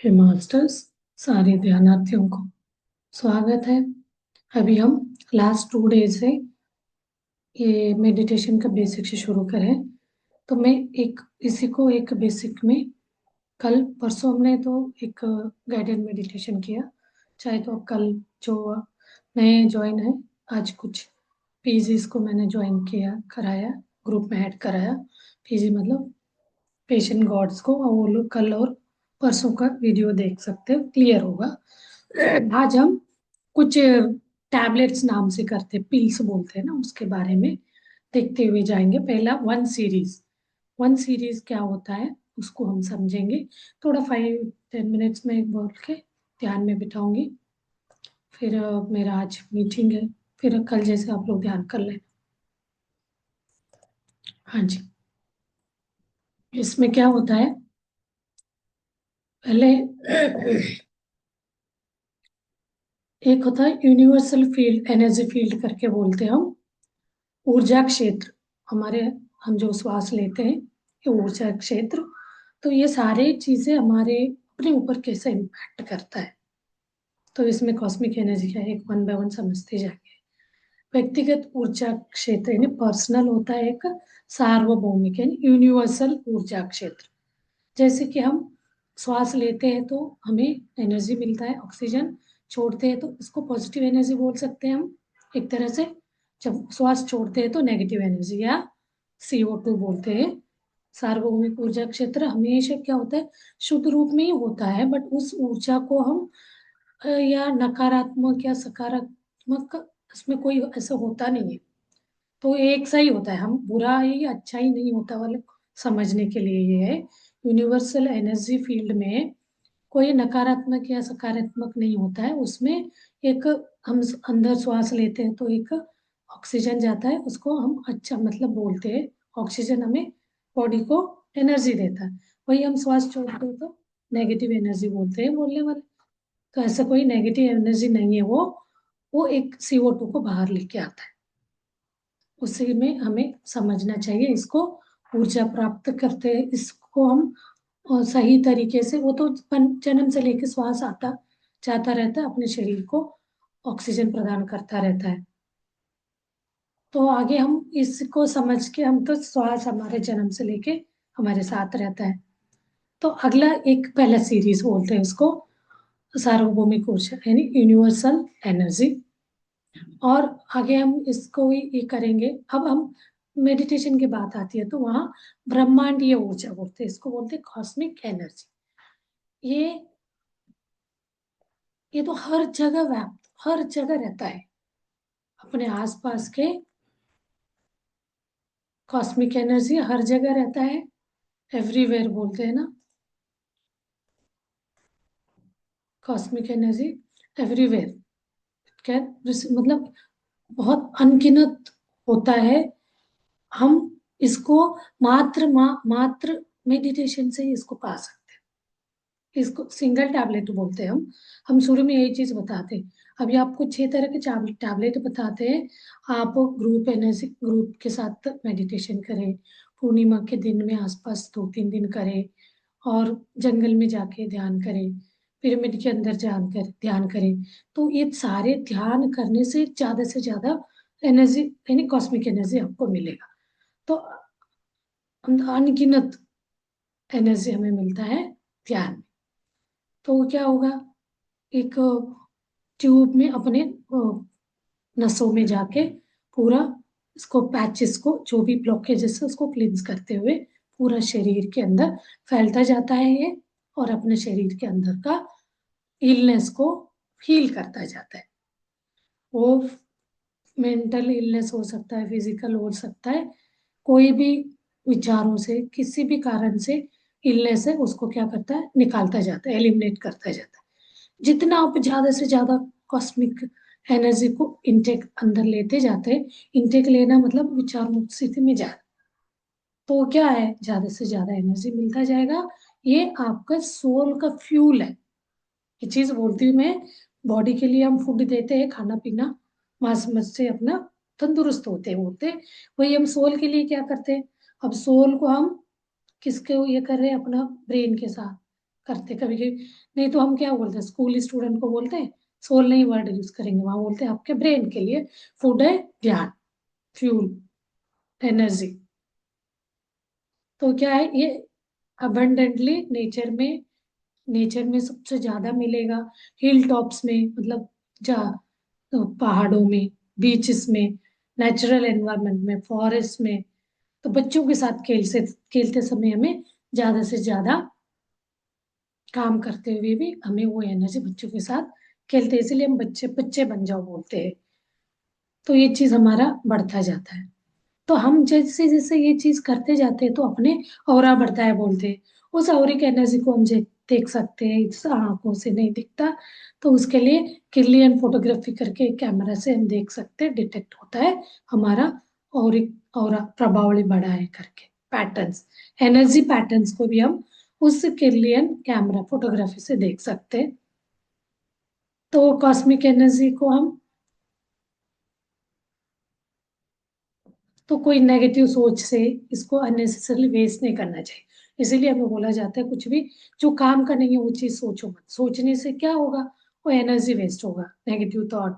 हे masters, सारे ध्यानार्थियों को स्वागत है। अभी हम लास्ट 2 डेज से ये मेडिटेशन का बेसिक से शुरू करें। तो मैं एक इसी को एक बेसिक में कल परसों हमने तो एक गाइडेड मेडिटेशन किया। चाहे तो कल जो नए ज्वाइन है, आज कुछ पीजीज को मैंने ज्वाइन किया, कराया, ग्रुप में ऐड कराया। पीजी मतलब पेशेंट गॉड्स को, और वो लोग कल और परसों का वीडियो देख सकते हो, क्लियर होगा। आज हम कुछ टैबलेट्स नाम से करते, पिल्स बोलते हैं ना, उसके बारे में देखते हुए जाएंगे। पहला वन सीरीज क्या होता है उसको हम समझेंगे। थोड़ा 5-10 मिनट्स में बोल के ध्यान में बिठाऊंगी। फिर मेरा आज मीटिंग है, फिर कल जैसे आप लोग ध्यान कर लें। हाँ जी, इसमें क्या होता है, पहले एक होता है यूनिवर्सल फील्ड, एनर्जी फील्ड करके बोलते हैं हम। ऊर्जा क्षेत्र, हमारे हम जो श्वास लेते हैं ये ऊर्जा क्षेत्र। तो ये सारी चीजें हमारे अपने ऊपर कैसे इम्पैक्ट करता है, तो इसमें कॉस्मिक एनर्जी का एक वन बाय वन समझते जाएंगे। व्यक्तिगत ऊर्जा क्षेत्र यानी पर्सनल होता है, एक सार्वभौमिक यानी यूनिवर्सल ऊर्जा क्षेत्र। जैसे कि हम श्वास लेते हैं तो हमें एनर्जी मिलता है, ऑक्सीजन छोड़ते हैं तो इसको पॉजिटिव एनर्जी बोल सकते हैं हम एक तरह से। जब श्वास छोड़ते हैं तो नेगेटिव एनर्जी या CO2 बोलते हैं। सार्वभौमिक ऊर्जा क्षेत्र हमेशा क्या होता है, शुद्ध रूप में ही होता है, बट उस ऊर्जा को हम या नकारात्मक या सकारात्मक, इसमें कोई ऐसा होता नहीं है। तो एक सा ही होता है, हम बुरा ही अच्छा ही नहीं होता वाले समझने के लिए ये है। यूनिवर्सल एनर्जी फील्ड में कोई नकारात्मक या सकारात्मक नहीं होता है उसमें। एक हम अंदर श्वास लेते हैं तो एक ऑक्सीजन जाता है, उसको हम अच्छा मतलब बोलते हैं, ऑक्सीजन हमें बॉडी को एनर्जी देता है। वही हम श्वास छोड़ते हैं तो नेगेटिव एनर्जी बोलते हैं बोलने वाले। तो ऐसा कोई नेगेटिव एनर्जी नहीं है, वो एक CO2 को बाहर लेके आता है। उसी में हमें समझना चाहिए इसको। ऊर्जा प्राप्त करते हैं इसको हम, और सही तरीके से। वो तो जन्म से लेकर श्वास आता जाता रहता है, अपने शरीर को ऑक्सीजन प्रदान करता रहता है। तो आगे हम इसको समझ के, हम तो श्वास हमारे जन्म से लेके हमारे साथ रहता है। तो अगला एक पहला सीरीज बोलते हैं उसको सार्वभौमिक ऊर्जा यानी यूनिवर्सल एनर्जी। और आगे हम इसको ये करेंगे। अब हम मेडिटेशन की बात आती है तो वहां ब्रह्मांडीय ऊर्जा बोलते हैं, इसको बोलते हैं कॉस्मिक एनर्जी। ये ये तो हर जगह व्याप्त, हर जगह रहता है अपने आसपास के। कॉस्मिक एनर्जी हर जगह रहता है, एवरीवेयर बोलते हैं ना, कॉस्मिक एनर्जी एवरीवेयर। क्या मतलब बहुत अनगिनत होता है। हम इसको मात्र मेडिटेशन से ही इसको पा सकते हैं। इसको सिंगल टैबलेट बोलते हैं हम शुरू में यही चीज बताते हैं। अभी आपको 6 तरह के टैबलेट बताते हैं। आप ग्रुप एनर्जी ग्रुप के साथ मेडिटेशन करें, पूर्णिमा के दिन में आसपास 2-3 दिन करें, और जंगल में जाके ध्यान करें, पिरामिड के अंदर ध्यान करें। तो ये सारे ध्यान करने से ज्यादा एनर्जी यानी कॉस्मिक एनर्जी आपको मिलेगा। तो अनगिनत एनर्जी हमें मिलता है ध्यान में। तो क्या होगा, एक ट्यूब में अपने नसों में जाके पूरा इसको पैचेस को, जो भी ब्लॉकेजेस है उसको क्लींस करते हुए पूरा शरीर के अंदर फैलता जाता है ये, और अपने शरीर के अंदर का इलनेस को हील करता जाता है। वो मेंटल इलनेस हो सकता है, फिजिकल हो सकता है, कोई भी विचारों से किसी भी कारण से इलनेस है उसको क्या करता है, निकालता जाता है, एलिमिनेट करता जाता है। जितना आप ज्यादा से ज्यादा कॉस्मिक एनर्जी को इनटेक अंदर लेते जाते हैं, इनटेक लेना मतलब विचार मुक्त स्थिति में जा, तो क्या है, ज्यादा से ज्यादा एनर्जी मिलता जाएगा। ये आपका सोल का फ्यूल है। ये चीज बोलती हूँ मैं। बॉडी के लिए हम फूड देते हैं, खाना पीना, मांस मछ से अपना तंदुरुस्त होते वही हम सोल के लिए क्या करते हैं। अब सोल को हम किसके ये कर रहे हैं, अपना ब्रेन के साथ करते कभी कभी। नहीं तो हम क्या बोलते हैं, स्कूल स्टूडेंट को बोलते हैं सोल नहीं वर्ड यूज करेंगे, वहां बोलते हैं आपके ब्रेन के लिए फूड है ज्ञान, फ्यूल, एनर्जी। तो क्या है ये अबंडेंटली नेचर में सबसे ज्यादा मिलेगा। हिल टॉप्स में, मतलब जा पहाड़ों में, बीचेस में, नेचुरल एनवायरनमेंट में, फॉरेस्ट में। तो बच्चों के साथ खेलते समय हमें ज्यादा से ज्यादा काम करते हुए भी हमें वो एनर्जी बच्चों के साथ खेलते, इसलिए हम बच्चे बच्चे बन जाओ बोलते हैं। तो ये चीज हमारा बढ़ता जाता है। तो हम जैसे जैसे ये चीज करते जाते हैं तो अपने ऑरा बढ़ता है बोलते हैं। उस ऑरिक एनर्जी को हम देख सकते हैं, इस आंखों से नहीं दिखता। तो उसके लिए किर्लियन फोटोग्राफी करके कैमरा से हम देख सकते हैं, डिटेक्ट होता है हमारा ऑरिक ऑरा प्रभावली बढ़ा है करके। पैटर्न्स, एनर्जी पैटर्न्स को भी हम उस किर्लियन कैमरा फोटोग्राफी से देख सकते हैं। तो कॉस्मिक एनर्जी को हम, तो कोई नेगेटिव सोच से इसको अननेसेसरली वेस्ट नहीं करना चाहिए। इसीलिए हमें बोला जाता है कुछ भी जो काम का नहीं है वो चीज सोचो मत, सोचने से क्या होगा, वो एनर्जी वेस्ट होगा, नेगेटिव थॉट।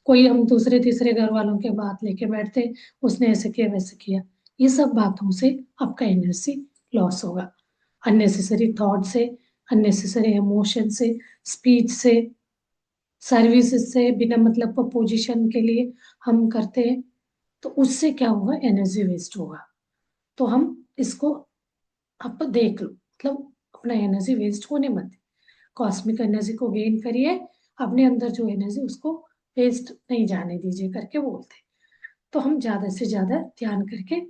कोई हम दूसरे तीसरे घर वालों के बात लेके बैठते, उसने ऐसे किया वैसे किया, ये सब बातों से आपका एनर्जी लॉस होगा। अननेसेसरी थॉट से, अननेसेसरी इमोशन से, स्पीच से, सर्विसेज से, बिना मतलब का पोजीशन के लिए हम करते हैं, तो उससे क्या होगा, एनर्जी वेस्ट होगा। तो हम इसको आप देख लो, मतलब अपना एनर्जी वेस्ट होने मत दे। कॉस्मिक एनर्जी को गेन करिए, अपने अंदर जो एनर्जी उसको वेस्ट नहीं जाने दीजिए करके बोलते। तो हम ज्यादा से ज्यादा ध्यान करके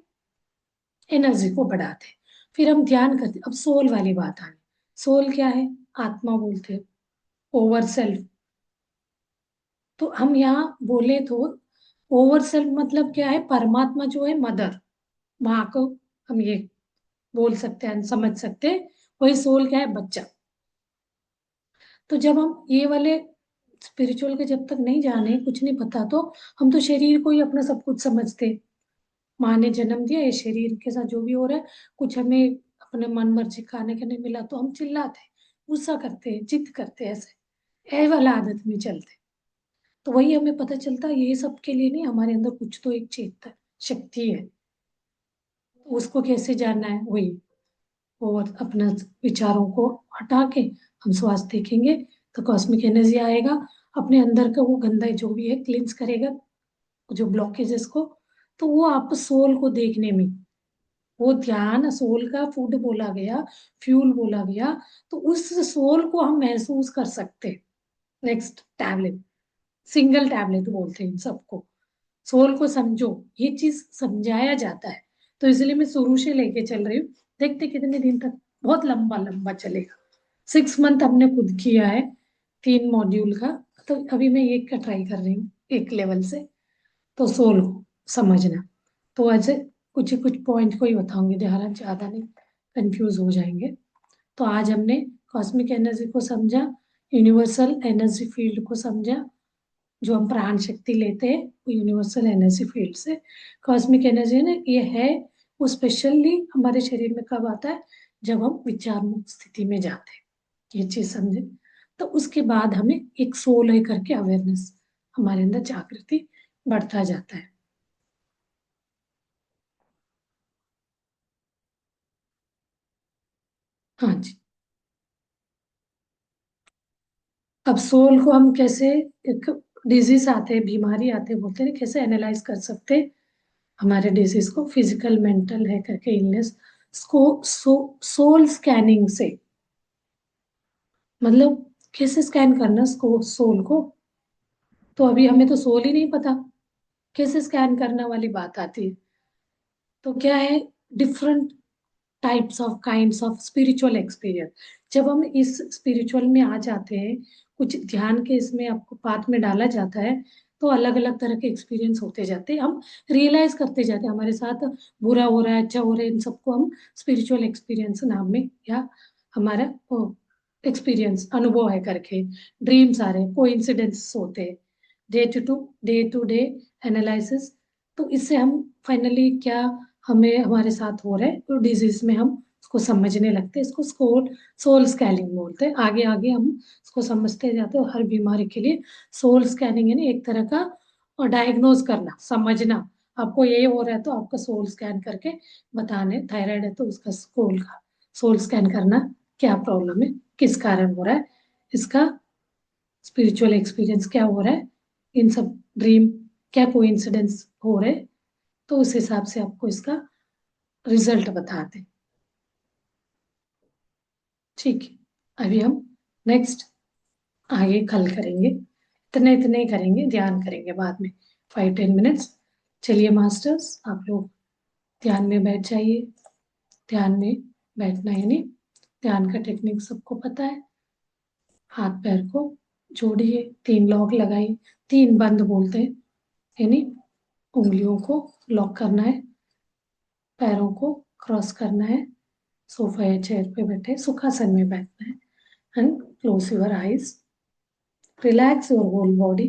एनर्जी को बढ़ाते। फिर हम ध्यान करते, अब सोल वाली बात आनी। सोल क्या है, आत्मा बोलते हैं, ओवर सेल्फ। तो हम यहाँ बोले तो ओवर सेल्फ मतलब क्या है, परमात्मा जो है मदर, माँ को हम ये बोल सकते हैं, समझ सकते हैं। वही सोल क्या है, बच्चा। तो जब हम ये वाले स्पिरिचुअल के जब तक नहीं जाने, कुछ नहीं पता, तो हम तो शरीर को ही अपना सब कुछ समझते। माँ ने जन्म दिया, ये शरीर के साथ जो भी हो रहा है, कुछ हमें अपने मन मर्जी खाने के नहीं मिला तो हम चिल्लाते, गुस्सा करते, जिद करते, ऐसे ए वाला आदत में चलते। तो वही हमें पता चलता ये सब के लिए नहीं, हमारे अंदर कुछ तो एक चेतन शक्ति है। उसको कैसे जानना है, वही और अपना विचारों को हटा के हम स्वास्थ्य देखेंगे तो कॉस्मिक एनर्जी आएगा, अपने अंदर का वो गंदा जो भी है क्लींस करेगा, जो ब्लॉकेजेस को। तो वो आप सोल को देखने में, वो ध्यान सोल का फूड बोला गया, फ्यूल बोला गया, तो उस सोल को हम महसूस कर सकते हैं। नेक्स्ट टैबलेट, सिंगल टैबलेट बोलते हैं इन सबको। सोल को समझो, ये चीज समझाया जाता है। तो इसलिए मैं शुरू से लेके चल रही हूँ, देखते कितने दिन तक, बहुत लंबा लंबा चलेगा। 6 मंथ हमने खुद किया है, 3 मॉड्यूल का। तो अभी मैं एक का ट्राई कर रही हूँ, एक लेवल से। तो सोल को समझना, तो ऐसे कुछ पॉइंट को ही बताऊंगी, ध्यान ज्यादा नहीं, कंफ्यूज हो जाएंगे। तो आज हमने कॉस्मिक एनर्जी को समझा, यूनिवर्सल एनर्जी फील्ड को समझा। जो हम प्राण शक्ति लेते हैं वो यूनिवर्सल एनर्जी फील्ड से। कॉस्मिक एनर्जी ना ये है, वो स्पेशली हमारे शरीर में कब आता है, जब हम विचार मुक्त स्थिति में जाते हैं, ये चीज समझे। तो उसके बाद हमें एक सोल है करके अवेयरनेस, हमारे अंदर जागृति बढ़ता जाता है। हाँ जी। अब सोल को हम कैसे, एक डिजीज आते हैं, बीमारी आते हैं, बोलते हैं कैसे एनालाइज कर सकते हैं हमारे डिजीज को, फिजिकल मेंटल है करके इलनेस को। सोल स्कैनिंग से, मतलब कैसे स्कैन करना उसको, सोल को। तो अभी हमें तो सोल ही नहीं पता, कैसे स्कैन करने वाली बात आती है। तो क्या है, different types of kinds of spiritual experience. जब हम इस स्पिरिचुअल में आ जाते हैं, कुछ ध्यान के इसमें आपको पाथ में डाला जाता है, तो अलग अलग तरह के एक्सपीरियंस होते जाते हैं, हम रियलाइज करते जाते हैं हमारे साथ बुरा हो रहा है, अच्छा हो रहा है, इन सबको हम स्पिरिचुअल एक्सपीरियंस नाम में, या हमारा एक्सपीरियंस अनुभव है करके, ड्रीम्स आ रहे, कोइंसिडेंस होते हैं, डे टू डे एनालिसिस। तो इससे हम फाइनली क्या हमें हमारे साथ हो रहा है, तो डिजीज में हम उसको समझने लगते हैं। इसको सोल स्कैनिंग बोलते हैं। आगे आगे हम इसको समझते जाते हैं। हर बीमारी के लिए सोल स्कैनिंग यानी एक तरह का और डायग्नोज करना, समझना। आपको ये हो रहा है तो आपका सोल स्कैन करके बताने, थायराइड है तो उसका सोल स्कैन करना, क्या प्रॉब्लम है, किस कारण हो रहा है, इसका स्पिरिचुअल एक्सपीरियंस क्या हो रहा है, इन सब ड्रीम क्या कोइंसिडेंस हो रहे, तो उस हिसाब से आपको इसका रिजल्ट बताते हैं। ठीक है, अभी हम नेक्स्ट आगे कल करेंगे। इतने इतने ही करेंगे, ध्यान करेंगे बाद में 5-10 मिनट्स। चलिए मास्टर्स, आप लोग ध्यान में बैठ जाइए। ध्यान में बैठना यानी ध्यान का टेक्निक सबको पता है। हाथ पैर को जोड़िए, 3 लॉक लगाइए, 3 बंद बोलते हैं, यानी उंगलियों को लॉक करना है, पैरों को क्रॉस करना है, सोफा या चेयर पे बैठे सुखासन में बैठना है, and close your eyes, relax your whole body.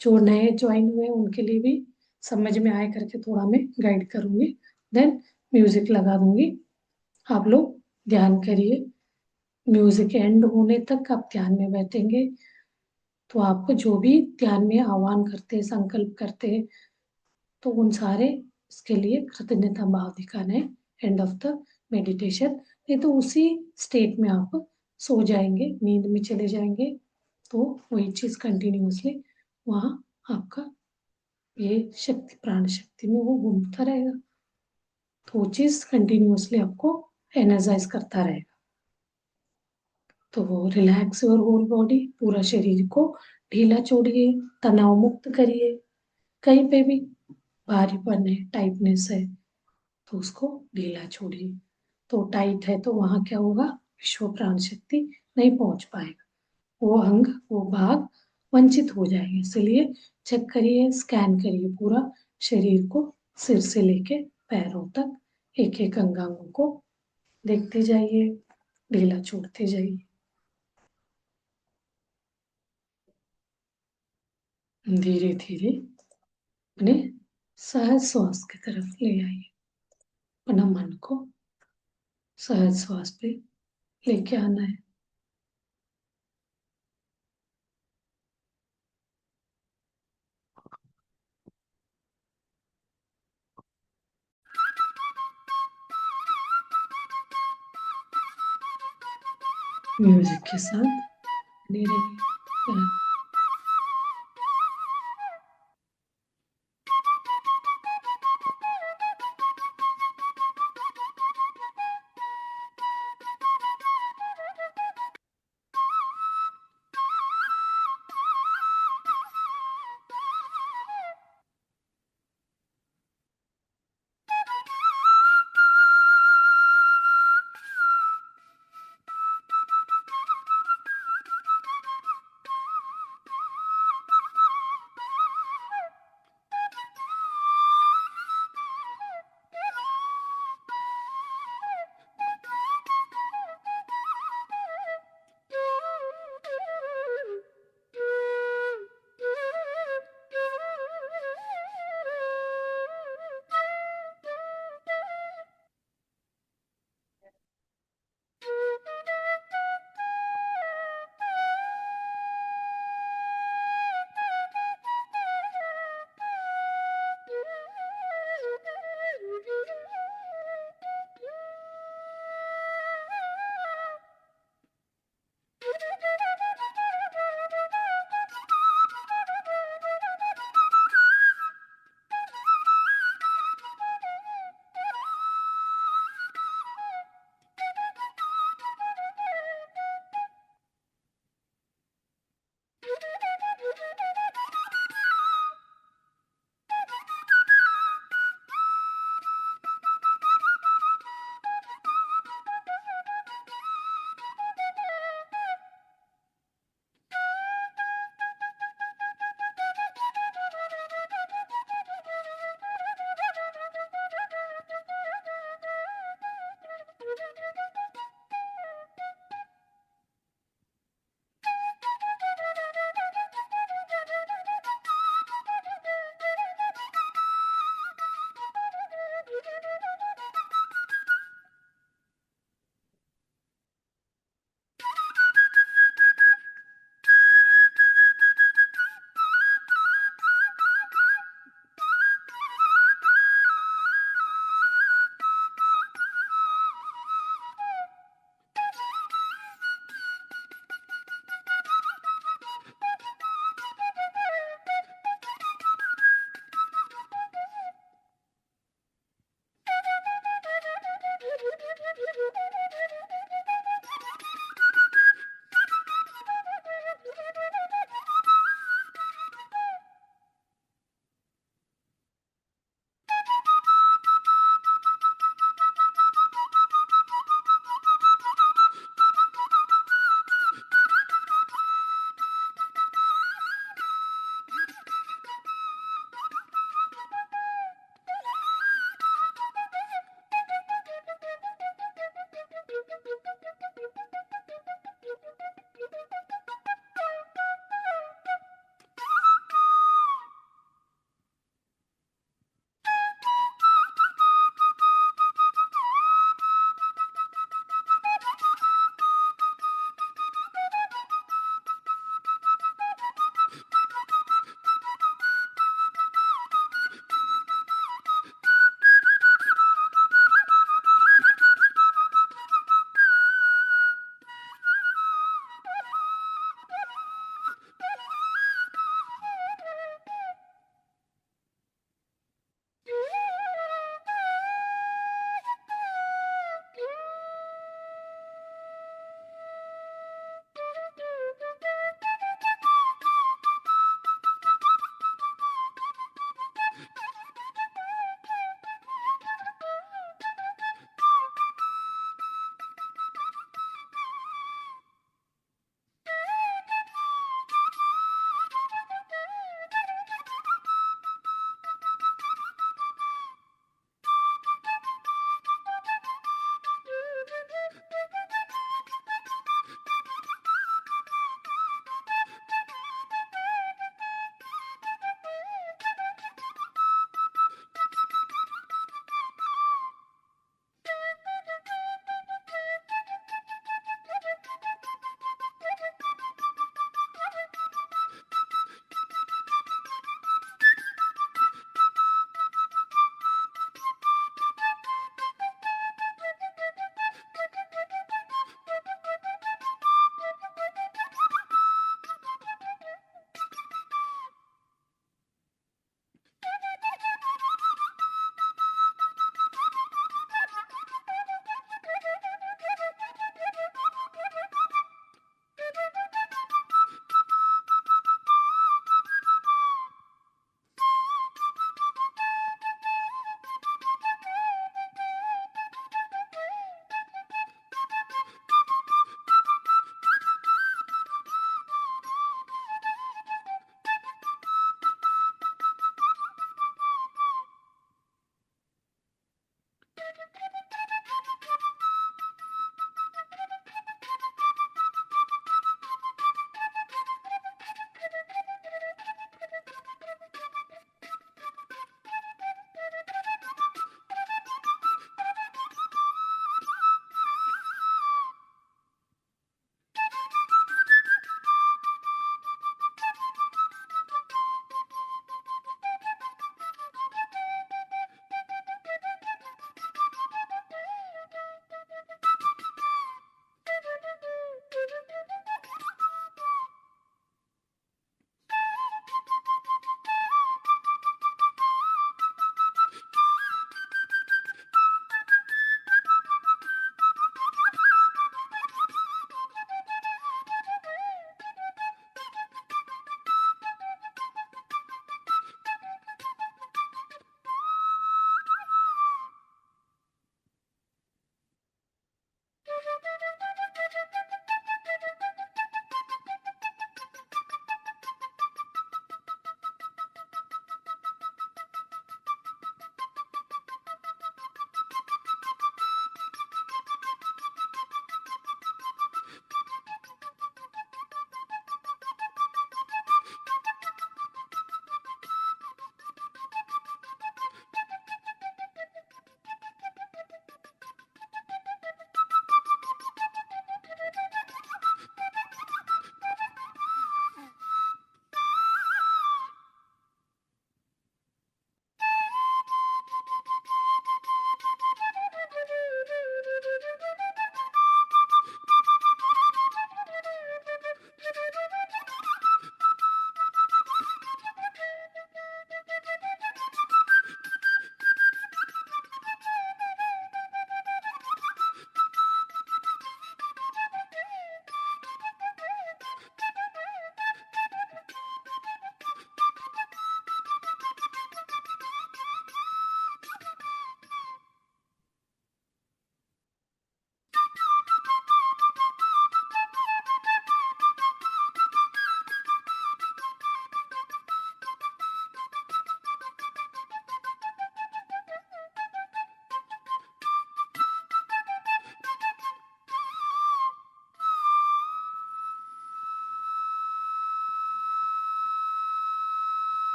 जो नए ज्वाइन हुए हैं उनके लिए भी समझ में आए करके थोड़ा मैं गाइड करूंगी, देन म्यूजिक लगा दूंगी, आप लोग ध्यान करिए। म्यूजिक एंड होने तक आप ध्यान में बैठेंगे तो आपको जो भी ध्यान में आह्वान करते, संकल्प करते, तो उन सारे इसके लिए कृतज्ञता भाव दिखाना है एंड ऑफ द मेडिटेशन। नहीं तो उसी स्टेट में आप सो जाएंगे, नींद में चले जाएंगे, तो वही चीज कंटिन्यूअसली वहाँ आपका ये शक्ति, प्राण शक्ति में वो घूमता रहेगा, तो वो चीज कंटिन्यूअसली आपको एनर्जाइज करता रहेगा। तो वो रिलैक्स योर होल बॉडी, पूरा शरीर को ढीला छोड़िए, तनाव मुक्त करिए। कहीं पे भी भारीपन है, टाइटनेस है, तो उसको ढीला छोड़िए। तो टाइट है तो वहां क्या होगा, विश्व प्राण शक्ति नहीं पहुंच पाएगा, वो अंग वो भाग वंचित हो जाएंगे। इसलिए चेक करिए, स्कैन करिए पूरा शरीर को, सिर से लेके पैरों तक, एक एक अंगांगों को देखते जाइए, ढीला छोड़ते जाइए। धीरे धीरे अपने सहज श्वास की तरफ ले आइए। अपना मन को सहज श्वास पे लेके आना है। म्यूजिक के साथ बने रहिए।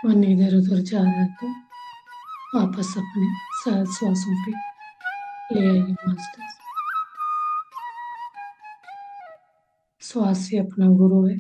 मन इधर उधर जा रहा है तो वापस अपने सहज श्वासों पे ले आइए मास्टर। श्वास ही अपना गुरु है।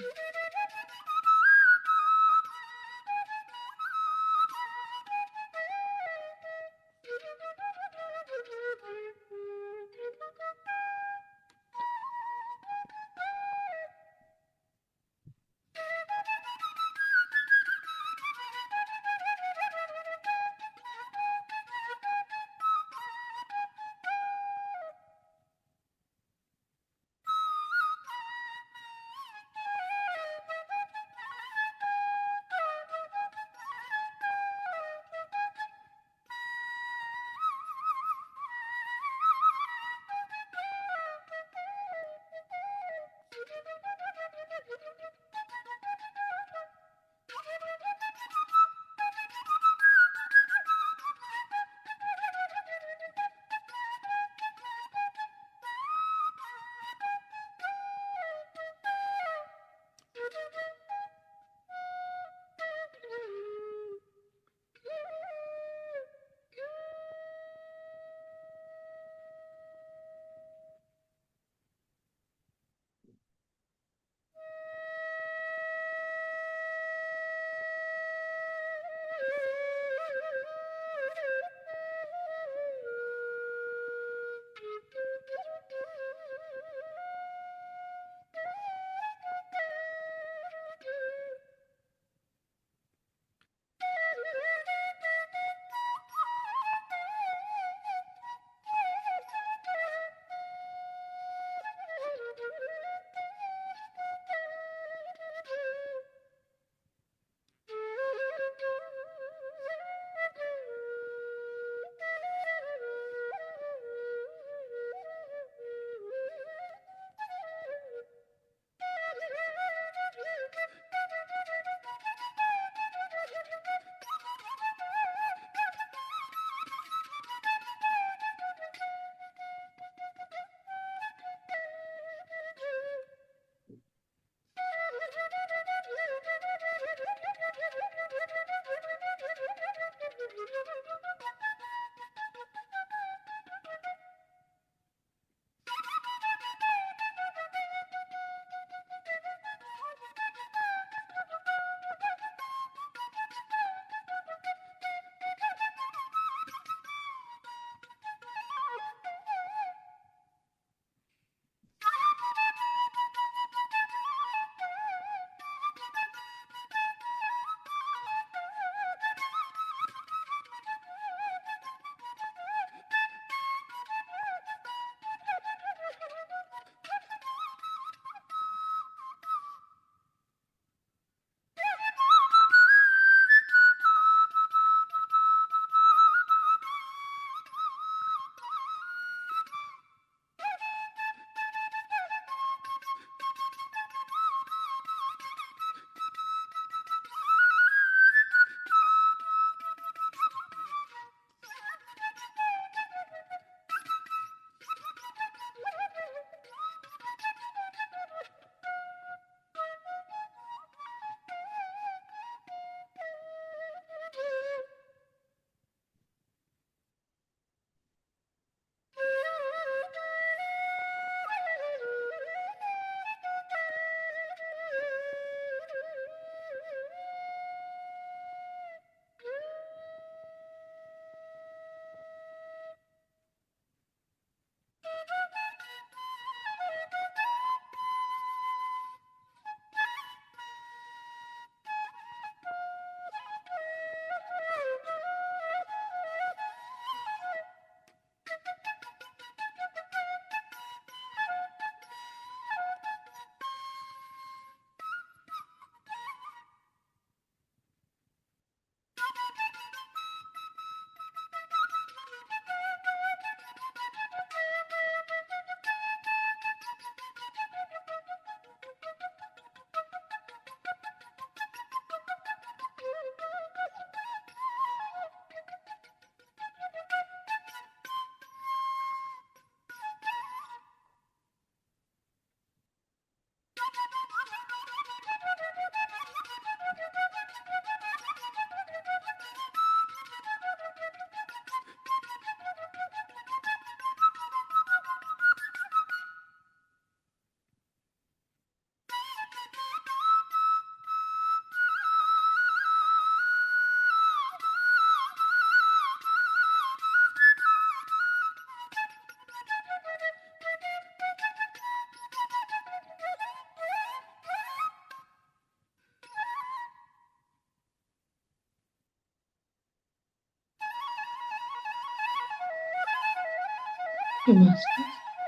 मस्त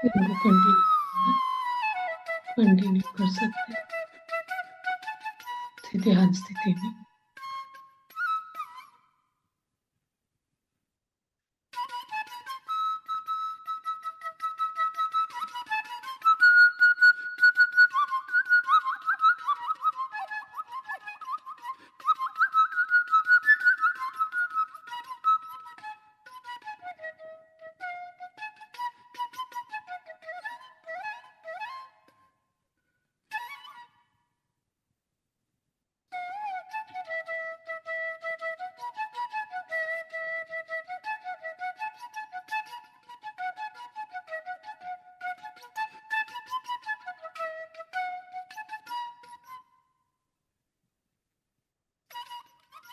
इनको कंटिन्यू कर सकते हैं। स्थिति ध्यान स्थिति में